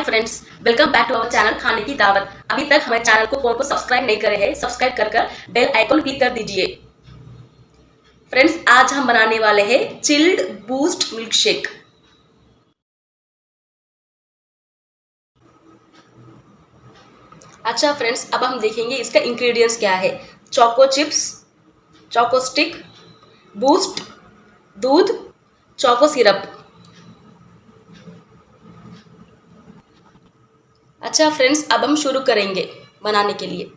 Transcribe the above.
Friends, welcome back to our channel खाने की दावत। अभी तक हमारे चैनल को सब्सक्राइब नहीं करे हैं, सब्सक्राइब कर बेल आइकन क्लिक कर दीजिए। फ्रेंड्स, आज हम बनाने वाले हैं चिल्ड बूस्ट मिल्क शेक। अच्छा फ्रेंड्स, अब हम देखेंगे इसका इंग्रेडिएंट्स क्या है। Choco chips, choco stick, boost, दूध, चोको सिरप। अच्छा फ्रेंड्स, अब हम शुरू करेंगे बनाने के लिए।